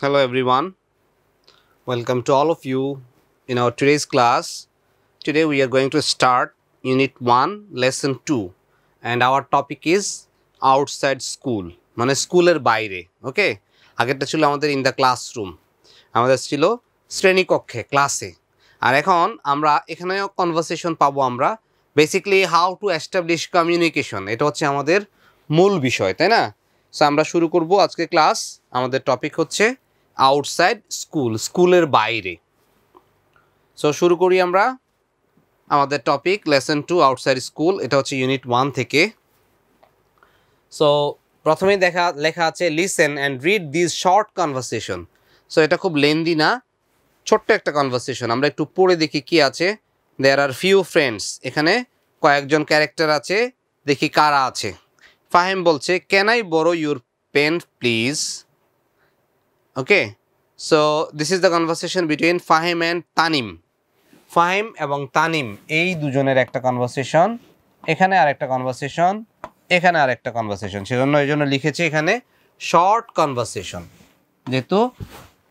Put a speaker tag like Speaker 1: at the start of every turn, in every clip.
Speaker 1: Hello everyone, welcome to all of you in our today's class. Today we are going to start Unit 1, Lesson 2 and our topic is outside school, মানে স্কুলের বাইরে, ওকে? আগেরটা ছিল আমাদের in the classroom, আমাদের ছিল শ্রেণীকক্ষে ক্লাসে। আর এখন আমরা এখানেও কনভারসেশন পাবো আমরা, basically how to establish communication, এটা হচ্ছে আমাদের মূল বিষয়, তাই না? সো আমরা শুরু করব আজকে ক্লাস। আমাদের টপিক হচ্ছে আউটসাইড স্কুল, স্কুলের বাইরে। সো শুরু করি আমরা আমাদের টপিক লেসন 2 আউটসাইড স্কুল, এটা হচ্ছে ইউনিট 1 থেকে। সো প্রথমেই লেখা আছে listen and read this short conversation. So এটা খুব লেন্দি না, ছোট্ট একটা কনভারসেশন, আমরা একটু পড়ে দেখি কি আছে। দেয়ার আর ফিউ ফ্রেন্ডস, এখানে কয়েকজন ক্যারেক্টার আছে, দেখি কারা আছে। ফাহিম বলছে can I borrow your pen please. Okay, so this is the conversation between Fahim and Tanim. Fahim এবং তানিম এই দুজনের একটা কনভারসেশন, এখানে আর একটা কনভারসেশন, এখানে আর একটা কনভারসেশন। সেজন্য এই জন্য লিখেছি এখানে শর্ট কনভারসেশন, যেহেতু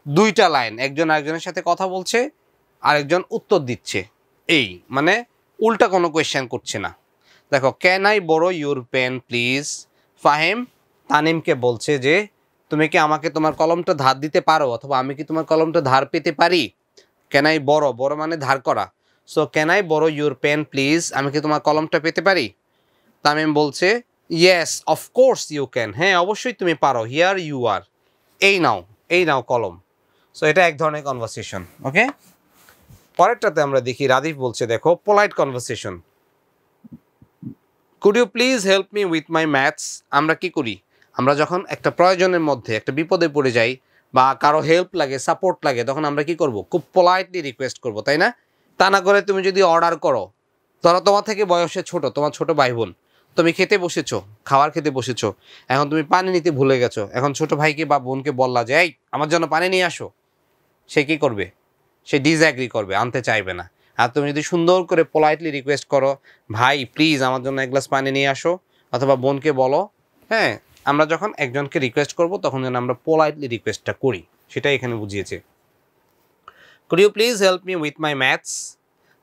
Speaker 1: দুইটা লাইন, একজন আরেকজনের সাথে কথা বলছে, আরেকজন উত্তর দিচ্ছে, এই মানে উল্টা কোনো কোয়েশ্চেন করছে না। দেখো, can I borrow your pen please. Fahim তানিমকে বলছে যে তুমি কি আমাকে তোমার কলমটা ধার দিতে পারো, অথবা আমি কি তোমার কলমটা ধার পেতে পারি। ক্যান আই বড়, বড় মানে ধার করা। So can I borrow your pen please, আমি কি তোমার কলমটা পেতে পারি। তামিম বলছে ইয়েস অফকোর্স ইউ ক্যান, হ্যাঁ অবশ্যই তুমি পারো। হিয়ার ইউ আর, এই নাও, এই নাও কলম। সো এটা এক ধরনের কনভারসেশন। ওকে, পরেরটাতে আমরা দেখি রাদিফ বলছে দেখো polite conversation. Could you please help me with my maths. আমরা কি করি, আমরা যখন একটা প্রয়োজনের মধ্যে একটা বিপদে পড়ে যাই বা কারো হেল্প লাগে, সাপোর্ট লাগে, তখন আমরা কি করব, খুব পোলাইটলি রিকোয়েস্ট করব, তাই না? তা না করে তুমি যদি অর্ডার করো, ধরো তোমার থেকে বয়সে ছোট, তোমার ছোট ভাই বোন, তুমি খেতে বসেছো, খাবার খেতে বসেছো, এখন তুমি পানি নিতে ভুলে গেছো, এখন ছোট ভাইকে বা বোনকে বললা যে এই আমার জন্য পানি নিয়ে আসো, সে কি করবে, সে ডিসঅ্যাগ্রি করবে, আনতে চাইবে না। আর তুমি যদি সুন্দর করে পোলাইটলি রিকোয়েস্ট করো, ভাই প্লিজ আমার জন্য এক গ্লাস পানি নিয়ে আসো, অথবা বোনকে বলো, হ্যাঁ, আমরা যখন একজনকে রিকোয়েস্ট করব তখন যেন আমরা পোলাইটলি রিকোয়েস্টটা করি, সেটাই এখানে বুঝিয়েছে। Could you please help me with my maths.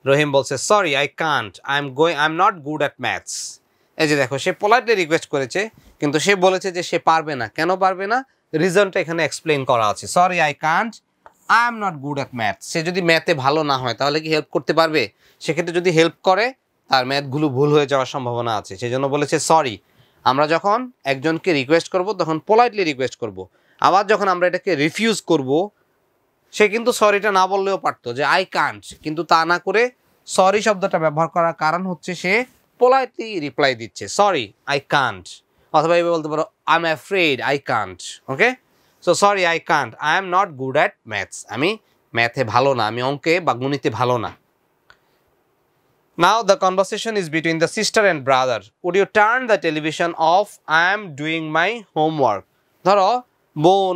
Speaker 1: Rahim বলছে sorry I can't, I am not good at maths. এই যে দেখো, সে পোলাইটলি রিকোয়েস্ট করেছে, কিন্তু সে বলেছে যে সে পারবে না। কেন পারবে না, রিজনটা এখানে এক্সপ্লেন করা আছে। Sorry I can't, I am not good at maths. সে যদি ম্যাথে ভালো না হয় তাহলে কি হেল্প করতে পারবে? সেক্ষেত্রে যদি হেল্প করে তার ম্যাথগুলো ভুল হয়ে যাওয়ার সম্ভাবনা আছে, সেই জন্য বলেছে সরি। আমরা যখন একজনকে রিকোয়েস্ট করব তখন পোলাইটলি রিকোয়েস্ট করব। আবার যখন আমরা এটাকে রিফিউজ করব, সে কিন্তু সরিটা না বললেও পারতো যে আই কান্ট, কিন্তু তা না করে সরি শব্দটা ব্যবহার করার কারণ হচ্ছে সে পোলাইটলি রিপ্লাই দিচ্ছে সরি আই কান্ট, অথবা এভাবে বলতে পারো I am afraid I can't. Okay, so sorry I can't, I am not good at maths, আমি ম্যাথে ভালো না, আমি অঙ্কে বা গণিতে ভালো না। Now the conversation is between the sister and brother. Would you turn the television off? I am doing my homework. ধরো বোন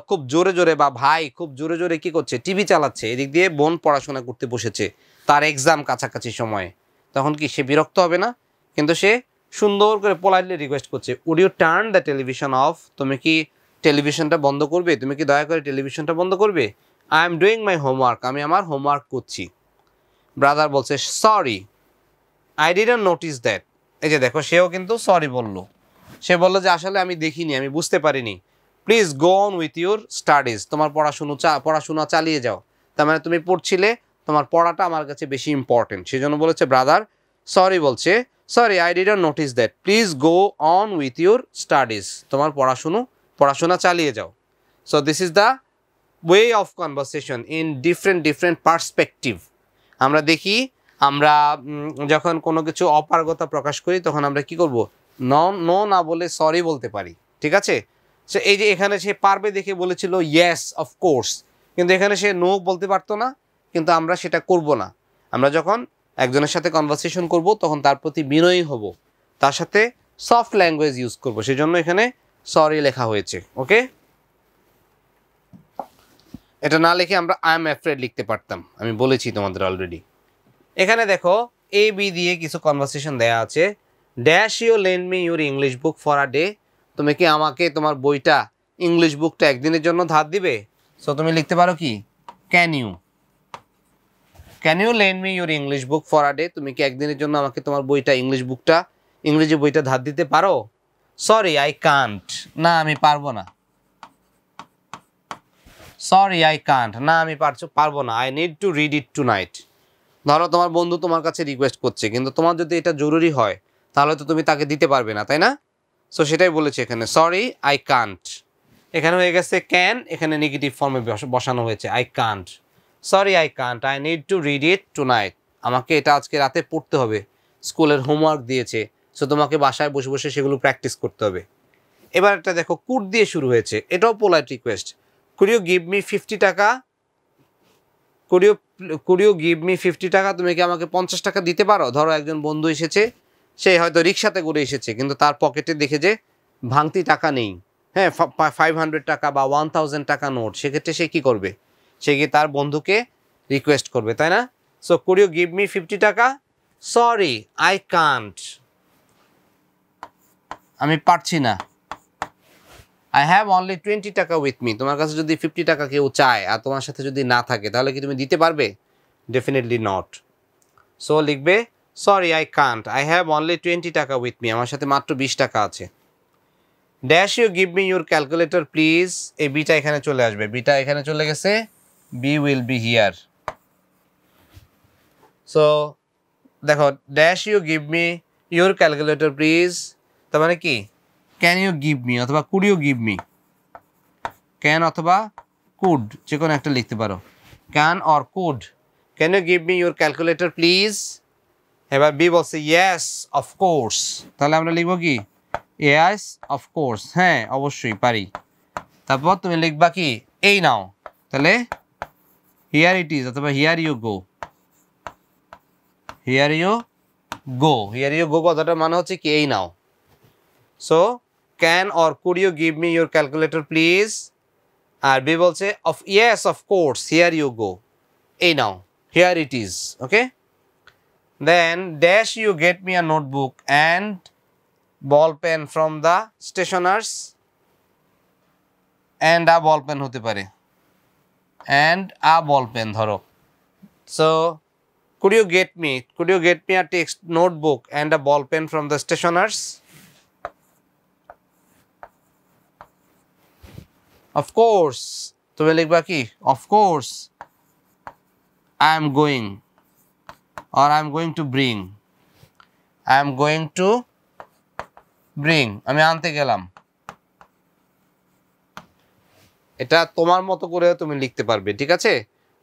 Speaker 1: খুব জোরে জোরে, বা ভাই খুব জোরে জোরে কি করছে, টিভি চালাচ্ছে, এদিক দিয়ে বোন পড়াশোনা করতে বসেছে, তার এক্সাম কাছাকাছি সময়ে, তখন কি সে বিরক্ত হবে না? কিন্তু সে সুন্দর করে পোলাইটলি রিকোয়েস্ট করছে would you turn the television off, তুমি কি টেলিভিশনটা বন্ধ করবে, তুমি কি দয়া করে টেলিভিশনটা বন্ধ করবে। I am doing my homework, আমি আমার হোমওয়ার্ক করছি। ব্রাদার বলছে sorry I didn't notice that. এই যে দেখো, সেও কিন্তু সরি বলল, সে বললো যে আসলে আমি দেখিনি, আমি বুঝতে পারিনি। Please go on with your studies, তোমার পড়াশোনা চালিয়ে যাও। তার মানে তুমি পড়ছিলে, তোমার পড়াটা আমার কাছে বেশি ইম্পর্টেন্ট। সেই জন্য বলেছে ব্রাদার সরি, বলছে sorry I didn't notice that, please go on with your studies, তোমার পড়াশোনা চালিয়ে যাও। So this is the way of conversation in different perspective. আমরা দেখি, আমরা যখন কোনো কিছু অপারগতা প্রকাশ করি তখন আমরা কি করব, নো না বলে সরি বলতে পারি, ঠিক আছে? সে এই যে এখানে সে পারবে দেখে বলেছিল ইয়েস অফকোর্স, কিন্তু এখানে সে নো বলতে পারতো না, কিন্তু আমরা সেটা করব না। আমরা যখন একজনের সাথে কনভারসেশন করব তখন তার প্রতি বিনয়ী হব, তার সাথে সফট ল্যাঙ্গুয়েজ ইউজ করব, সেই জন্য এখানে সরি লেখা হয়েছে। ওকে, এটা না লিখে আমরা আই এম অ্যাফ্রেড লিখতে পারতাম, আমি বলেছি তোমাদের অলরেডি। এখানে দেখো এ বি দিয়ে কিছু কনভারসেশন দেয়া আছে। Dash you lend me your English book for a day, তুমি কি আমাকে তোমার বইটা ইংলিশ বুকটা একদিনের জন্য ধার দিবে? সো তুমি লিখতে পারো কি, can you lend me your English book for a day? তুমি কি একদিনের জন্য আমাকে তোমার বইটা, ইংরেজি বইটা ধার দিতে পারো? সরি আই কান্ট, না আমি পারবো না। সরি আই কান্ট, না আমি পারবো না। I need to read it tonight. ধরো তোমার বন্ধু তোমার কাছে রিকোয়েস্ট করছে, কিন্তু তোমার যদি এটা জরুরি হয় তাহলে তো তুমি তাকে দিতে পারবে না, তাই না? সো সেটাই বলেছে এখানে, সরি আই কান্ট। এখানে হয়ে গেছে ক্যান, এখানে নেগেটিভ ফর্মে বসানো হয়েছে I can't. Sorry I can't, I need to read it tonight. আমাকে এটা আজকে রাতে পড়তে হবে, স্কুলের হোমওয়ার্ক দিয়েছে, সো তোমাকে বাসায় বসে বসে সেগুলো প্র্যাকটিস করতে হবে। এবার একটা দেখো, কুড দিয়ে শুরু হয়েছে, এটাও polite request. Could you give me 50 টাকা? কুড ইউ গিভ মি 50 টাকা? তুমি কি আমাকে 50 টাকা দিতে পারো? ধরো একজন বন্ধু এসেছে, সে হয়তো রিক্সাতে করে এসেছে, কিন্তু তার পকেটে দেখে যে ভাঙতি টাকা নেই, হ্যাঁ, 500 টাকা বা 1000 টাকা নোট, সেক্ষেত্রে সে কী করবে? সে কি তার বন্ধুকে রিকোয়েস্ট করবে, তাই না? So could you give me 50 টাকা? সরি আই কান্ট, আমি পারছি না। আই হ্যাভ অনলি 20 টাকা উইথ মি। তোমার কাছে যদি 50 টাকা কেউ চায় আর তোমার সাথে যদি না থাকে, তাহলে কি তুমি দিতে পারবে? Definitely not. সো লিখবে sorry I can't, I have only 20 টাকা উইথ মি, আমার সাথে মাত্র 20 টাকা আছে। Dash you give me your calculator please? এই বিটা এখানে চলে আসবে, বিটা এখানে চলে গেছে, B will be here. So দেখো, dash you give me your calculator please, তার মানে কি, ক্যান ইউ গিভ মি অথবা could you give me, can অথবা কুড যে কোনো একটা লিখতে পারো, can or could. Can you give me your calculator please? এবার বি বলছে ইয়েস অফকোর্স, তাহলে আমরা লিখবো কি, ইয়েস অফকোর্স, হ্যাঁ অবশ্যই পারি। তারপর তুমি লিখবা কি, এই নাও, তাহলে হিয়ার ইট ইজ অথবা here you go. Here you go কথাটার মানে হচ্ছে কি, এই নাও। So can or could you give me your calculator please? আর বি বলছে of yes of course, here you go, এই নাও, here it is, okay. Then dash you get me a notebook and ball pen from the stationers? And a ball pen হতে পারে, and a ball pen ধরো। So could you get me a text notebook and a ball pen from the stationers? Of course, তুমি লিখবা কি, of course I am going, or I am going to bring, আমি আনতে গেলাম। এটা তোমার মতো করে তুমি লিখতে পারবে, ঠিক আছে?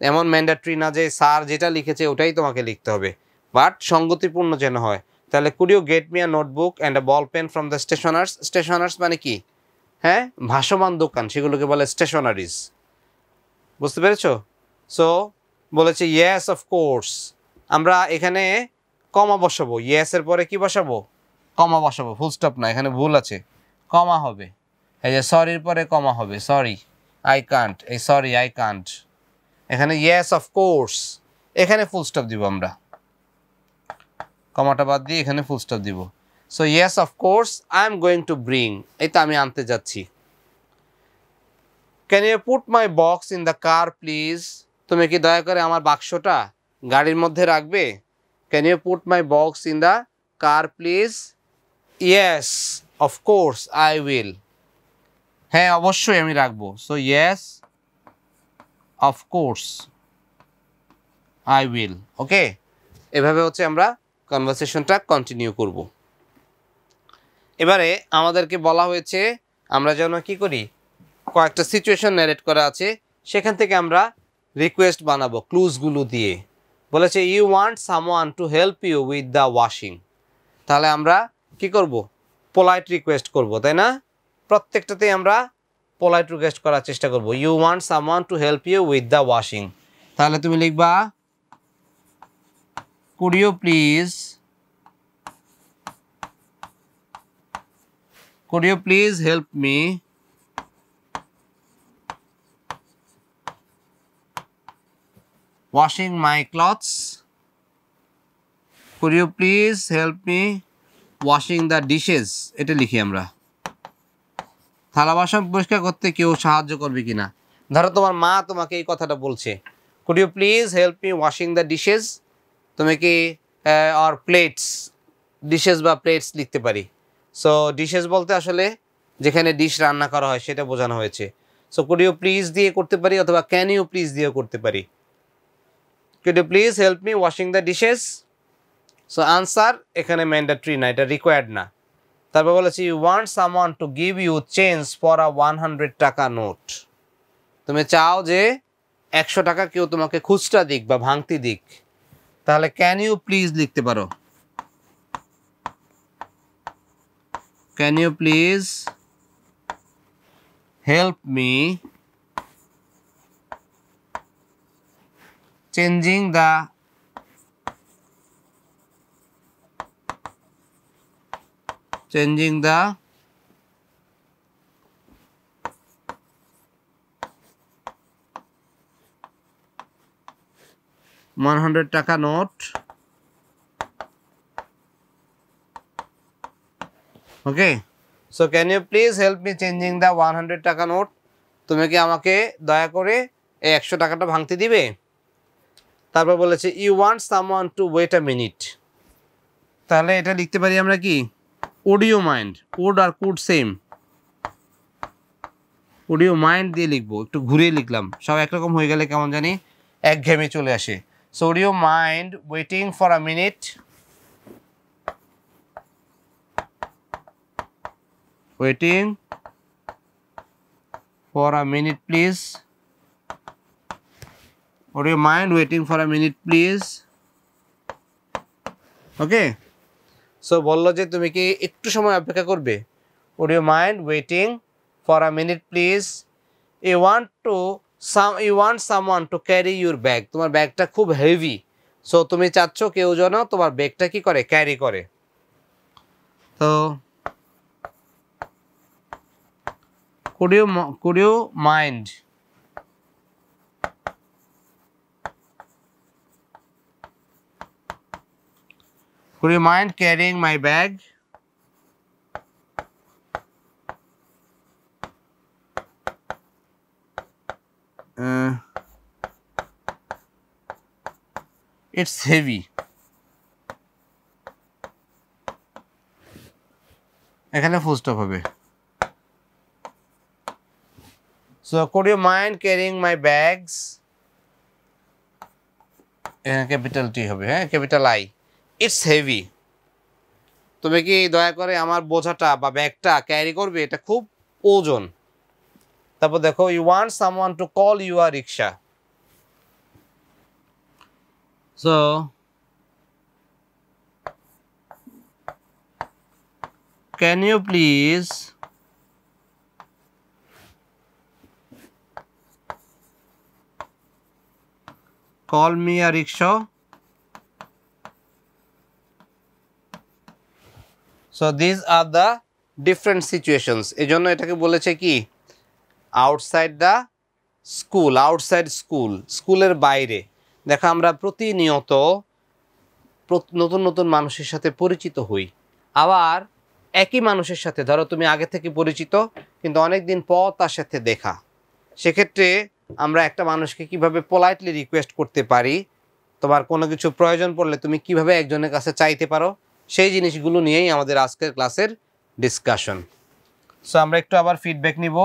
Speaker 1: এমন ম্যান্ডেটরি না যে স্যার যেটা লিখেছে ওটাই তোমাকে লিখতে হবে, বাট সঙ্গতিপূর্ণ যেন হয়। তাহলে could you get me a notebook and a ball pen from the stationers মানে কি, হ্যাঁ, ভাসমান দোকান, সেগুলোকে বলে স্টেশনারিজ, বুঝতে পেরেছো? সো বলেছে ইয়েস অফকোর্স, আমরা এখানে কমা বসাবো, ইয়েসের পরে কি বসাবো, কমা বসাবো, ফুল স্টপ না, এখানে ভুল আছে, কমা হবে। এই যে সরির পরে কমা হবে, সরি আই কান্ট, এই সরি আই কান্ট, এখানে ইয়েস অফকোর্স, এখানে ফুল স্টপ দিব আমরা, কমাটা বাদ দিয়ে এখানে ফুল স্টপ দিব। So yes of course I am going to bring, এই তো আমি আনতে যাচ্ছি। Can you put my box in the car please? তুমি কি দয়া করে আমার বাক্সটা গাড়ির মধ্যে রাখবে? Can you put my box in the car please? Yes of course I will, হ্যাঁ অবশ্যই আমি রাখবো। So yes of course I will, okay. এভাবে হচ্ছে আমরা কনভারসেশনটা কন্টিনিউ করব। এবারে আমাদেরকে বলা হয়েছে আমরা যেন কি করি, কয়েকটা সিচুয়েশন ন্যারেট করা আছে, সেখান থেকে আমরা রিকোয়েস্ট বানাবো ক্লুজগুলো দিয়ে। বলেছে you want someone to help you with the washing, তাহলে আমরা কি করব, পোলাইট রিকোয়েস্ট করব, তাই না? প্রত্যেকটাতেই আমরা পোলাইট রিকোয়েস্ট করার চেষ্টা করব। You want someone to help you with the washing, তাহলে তুমি লিখবা could you please help me washing my clothes? Could you please help me washing the dishes, এটা লিখি আমরা। থালা বাসন পরিষ্কার করতে কেউ সাহায্য করবে কিনা। ধরো তোমার মা তোমাকে এই কথাটা বলছে, could you please help me washing the dishes. তুমি কি অর প্লেটস, ডিশেস বা প্লেটস লিখতে পারি। সো ডিশেস বলতে আসলে যেখানে ডিশ রান্না করা হয় সেটা বোঝানো হয়েছে। সো কুড ইউ প্লিজ দিয়ে করতে পারি, অথবা ক্যান ইউ প্লিজ দিয়েও করতে পারি। Could you please help me washing the dishes. So answer এখানে ম্যান্ডেটরি না, এটা রিকোয়ার্ড না। তারপর বলেছি you want someone to give you change for a 100 টাকা নোট। তুমি চাও যে 100 টাকা কেউ তোমাকে খুচরা দিক বা ভাঙতি দিক, তাহলে ক্যান ইউ প্লিজ লিখতে পারো। Can you please help me changing the $100 টাকা note. Okay, so can you please help me changing the 100 টাকা নোট। তুমি কি আমাকে দয়া করে এই 100 টাকাটা ভাঙতে দিবে। তারপর বলেছে you want someone to wait a minute. তাহলে এটা লিখতে পারি আমরা কি, would you mind. Would or could same, would you mind দিয়ে লিখবো, একটু ঘুরিয়ে লিখলাম, সব একরকম হয়ে গেলে কেমন জানি একঘেয়েমি চলে আসে। So would you mind waiting for a minute. Waiting for a minute please. Would you mind waiting for a minute please? Okay, so বললো যে তুমি কি একটু সময় অপেক্ষা করবে। Would you mind waiting for a minute please? You want someone to carry your bag. তোমার ব্যাগটা খুব হেভি, সো তুমি চাচ্ছ কেউ যেন তোমার ব্যাগটা কি করে, ক্যারি করে। তো could you mind Would you mind carrying my bag? It's heavy. এখানে ফুল স্টপ হবে। So could you mind carrying my bags? Capital T হবে, হ্যাঁ, ক্যাপিটাল আই। It's heavy. তুমি কি দয়া করে আমার বোঝাটা বা ব্যাগটা ক্যারি করবে, এটা খুব ওজন। তারপর দেখো you want someone to call you a rickshaw. So can you please call me a rickshaw. So this are the different situations. এই জন্য এটাকে বলেছে কি, outside the school. Outside school, স্কুলের বাইরে। দেখো আমরা প্রতিনিয়ত নতুন নতুন মানুষের সাথে পরিচিত হই, আবার একই মানুষের সাথে ধরো তুমি আগে থেকে পরিচিত কিন্তু অনেক দিন পর তার সাথে দেখা। সেক্ষেত্রে আমরা একটা মানুষকে কিভাবে পোলাইটলি রিকোয়েস্ট করতে পারি, তোমার কোনো কিছু প্রয়োজন পড়লে তুমি কিভাবে একজনের কাছে চাইতে পারো, সেই জিনিসগুলো নিয়েই আমাদের আজকের ক্লাসের ডিসকাশন। সো আমরা একটু আবার ফিডব্যাক নিব।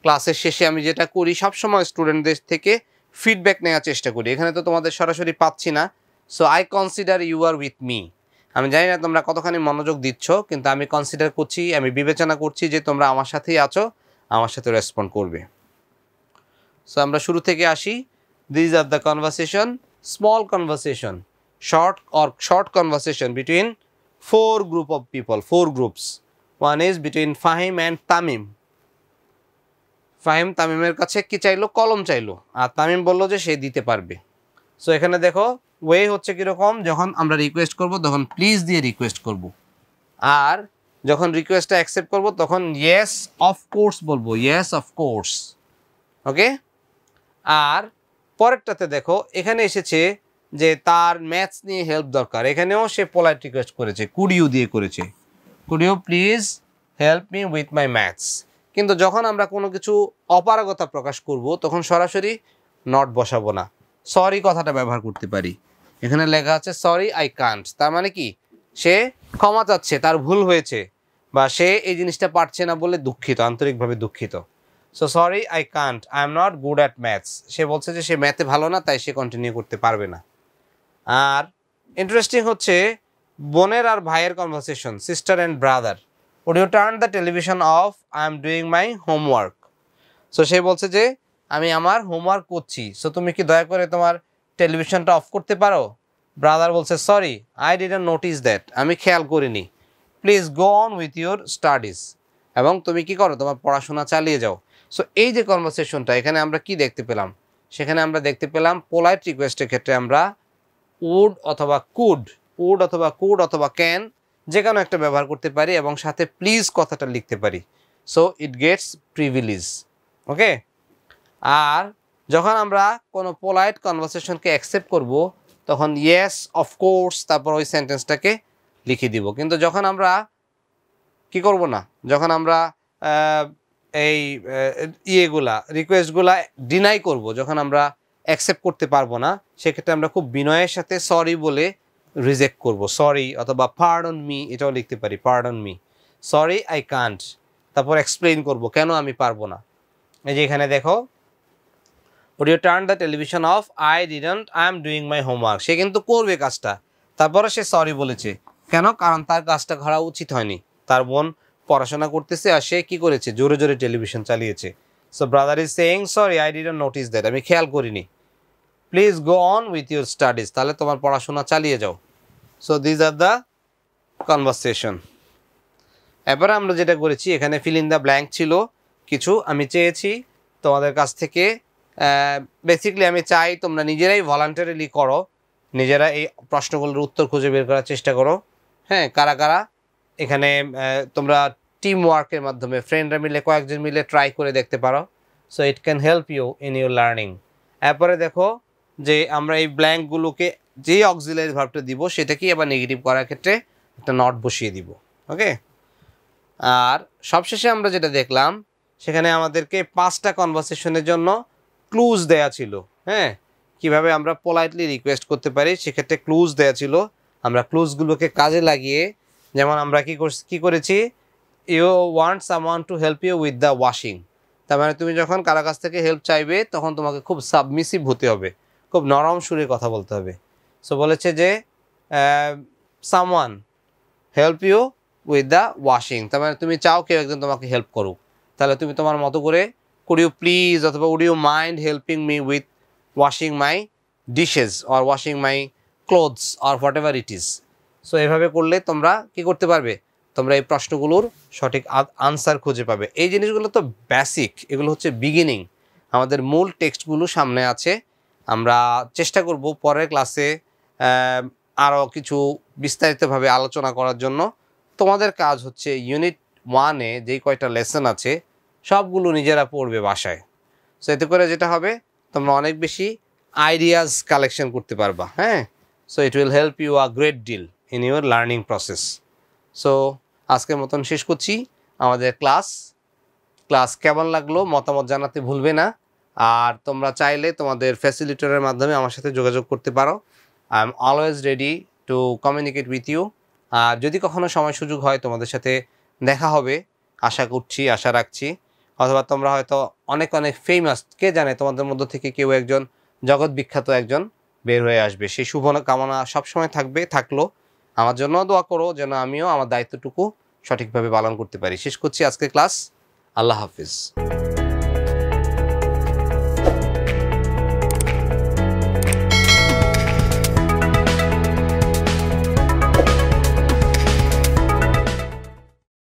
Speaker 1: ক্লাসের শেষে আমি যেটা করি সবসময় স্টুডেন্টদের থেকে ফিডব্যাক নেওয়ার চেষ্টা করি। এখানে তো তোমাদের সরাসরি পাচ্ছি না, so I consider you are with me. আমি জানি না তোমরা কতখানি মনোযোগ দিচ্ছ, কিন্তু আমি কনসিডার করছি, আমি বিবেচনা করছি যে তোমরা আমার সাথেই আছো, আমার সাথে রেসপন্ড করবে। সো আমরা শুরু থেকে আসি। This are the conversation, small conversation, short conversation between 4 group of people, 4 groups. One is between Fahim and Tamim. Fahim তামিমের কাছে কি চাইলো, কলম চাইলো, আর তামিম বললো যে সে দিতে পারবে। সো এখানে দেখো ওয়ে হচ্ছে কীরকম, যখন আমরা রিকোয়েস্ট করব তখন প্লিজ দিয়ে রিকোয়েস্ট করব, আর যখন রিকোয়েস্টটা অ্যাকসেপ্ট করব তখন ইয়েস অফকোর্স বলবো, ইয়েস অফকোর্স। ওকে, আর পরেরটাতে দেখো এখানে এসেছে যে তার ম্যাথস নিয়ে হেল্প দরকার, এখানেও সে পোলাইট রিকোয়েস্ট করেছে, কুড ইউ দিয়ে করেছে, could you please help me with my maths. কিন্তু যখন আমরা কোনো কিছু অপারগতা প্রকাশ করব তখন সরাসরি নট বসাবো না, সরি কথাটা ব্যবহার করতে পারি। এখানে লেখা আছে সরি আই কান্ট, তার মানে কি সে ক্ষমা চাচ্ছে, তার ভুল হয়েছে, বা সে এই জিনিসটা পারছে না বলে দুঃখিত, আন্তরিকভাবে দুঃখিত। So sorry I can't, I am not good at maths, সে বলছে যে সে ম্যাথে ভালো না, তাই সে কন্টিনিউ করতে পারবে না। আর ইন্টারেস্টিং হচ্ছে বোনের আর ভাইয়ের conversation, sister and brother. Would you turn the television off, I am doing my homework. So সে বলছে যে আমি আমার হোমওয়ার্ক করছি, সো তুমি কি দয়া করে তোমার টেলিভিশনটা অফ করতে পারো? ব্রাদার বলছে sorry I didn't notice that, আমি খেয়াল করিনি, please go on with your studies, এবং তুমি কি করো তোমার পড়াশোনা চালিয়ে যাও। সো এই যে কনভারসেশনটা, এখানে আমরা কি দেখতে পেলাম? সেখানে আমরা দেখতে পেলাম পোলাইট রিকোয়েস্টের ক্ষেত্রে আমরা উড অথবা কুড অথবা ক্যান যে কোনো একটা ব্যবহার করতে পারি এবং সাথে প্লিজ কথাটা লিখতে পারি। So it gets privilege. Okay, আর যখন আমরা কোনো পোলাইট কনভারসেশনকে অ্যাকসেপ্ট করব তখন ইয়েস অফকোর্স তারপর ওই সেন্টেন্সটাকে লিখে দিব। কিন্তু যখন আমরা কি করব না, যখন আমরা এই ইয়েগুলা রিকোয়েস্টগুলা ডিনাই করব, যখন আমরা অ্যাকসেপ্ট করতে পারবো না, সেক্ষেত্রে আমরা খুব বিনয়ের সাথে সরি বলে রিজেক্ট করব। সরি অথবা পার্ডন মি, এটাও লিখতে পারি, pardon me, sorry I can't, তারপর এক্সপ্লেইন করব কেন আমি পারবো না। এই যে এখানে দেখো, would you turn the television off, I didn't, I am doing my homework. সে কিন্তু করবে কাজটা, তারপরে সে সরি বলেছে কেন? কারণ তার কাজটা করা উচিত হয়নি, তার বোন পড়াশোনা করতেছে আর সে কি করেছে, জোরে জোরে টেলিভিশন চালিয়েছে। So brother is saying sorry I didn't notice that, আমি খেয়াল করিনি, please go on with your studies, তাহলে তোমার পড়াশোনা চালিয়ে যাও। So these are the conversation. এবারে আমরা যেটা করেছি, এখানে ফিল ইন দ্য ব্ল্যাঙ্ক ছিল কিছু, আমি চেয়েছি তোমাদের কাছ থেকে, বেসিক্যালি আমি চাই তোমরা নিজেরাই ভলান্টারিলি করো, নিজেরা এই প্রশ্নগুলোর উত্তর খুঁজে বের করার চেষ্টা করো। হ্যাঁ, কারা কারা এখানে তোমরা টিম ওয়ার্কের মাধ্যমে ফ্রেন্ডরা মিলে, কয়েকজন মিলে ট্রাই করে দেখতে পারো। So it can help you in your learning. এরপরে দেখো যে আমরা এই ব্ল্যাঙ্কগুলোকে যে অক্সিলারি ভার্বটা দিব সেটাকেই আবার নেগেটিভ করার ক্ষেত্রে একটা নট বসিয়ে দিব। ওকে, আর সবশেষে আমরা যেটা দেখলাম, সেখানে আমাদেরকে 5টা কনভারসেশনের জন্য ক্লুজ দেয়া ছিল। হ্যাঁ, কিভাবে আমরা পোলাইটলি রিকোয়েস্ট করতে পারি, সেক্ষেত্রে ক্লুজ দেয়া ছিল। আমরা ক্লুজগুলোকে কাজে লাগিয়ে, যেমন আমরা কি করেছি, you want someone to help you with the washing, তার মানে তুমি যখন কারো কাছ থেকে হেল্প চাইবে তখন তোমাকে খুব সাবমিসিভ হতে হবে, খুব নরম সুরে কথা বলতে হবে। সো বলেছে যে someone help you with the washing, তার মানে তুমি চাও কেউ একজন তোমাকে হেল্প করুক, তাহলে তুমি তোমার মতো করে কুড ইউ প্লিজ অথবা would you mind helping me with washing my dishes or washing my clothes or whatever it is. So এভাবে করলে তোমরা কি করতে পারবে, তোমরা এই প্রশ্নগুলোর সঠিক আনসার খুঁজে পাবে। এই জিনিসগুলো তো বেসিক, এগুলো হচ্ছে বিগিনিং, আমাদের মূল টেক্সটগুলো সামনে আছে। আমরা চেষ্টা করব পরের ক্লাসে আরও কিছু বিস্তারিতভাবে আলোচনা করার জন্য। তোমাদের কাজ হচ্ছে ইউনিট 1-এ যেই কয়টা লেসন আছে সবগুলো নিজেরা পড়বে বাসায়। সো এতে করে যেটা হবে, তোমরা অনেক বেশি আইডিয়াস কালেকশন করতে পারবা। হ্যাঁ, so it will help you a great deal in your learning process. So আজকের মতন শেষ করছি আমাদের ক্লাস কেমন লাগলো মতামত জানাতে ভুলবে না। আর তোমরা চাইলে তোমাদের ফ্যাসিলিটেটরের মাধ্যমে আমার সাথে যোগাযোগ করতে পারো। I am always ready to communicate with you. আর যদি কখনো সময় সুযোগ হয় তোমাদের সাথে দেখা হবে, আশা রাখছি। অথবা তোমরা হয়তো অনেক ফেমাস, কে জানে তোমাদের মধ্য থেকে কেউ একজন জগৎ বিখ্যাত একজন বের হয়ে আসবে। সেই শুভ কামনা সবসময় থাকলো। আমার জন্য দোয়া করো যেন আমিও আমার দায়িত্বটুকু সঠিকভাবে পালন করতে পারি। শেষ করছি আজকের ক্লাস। আল্লাহ হাফিজ।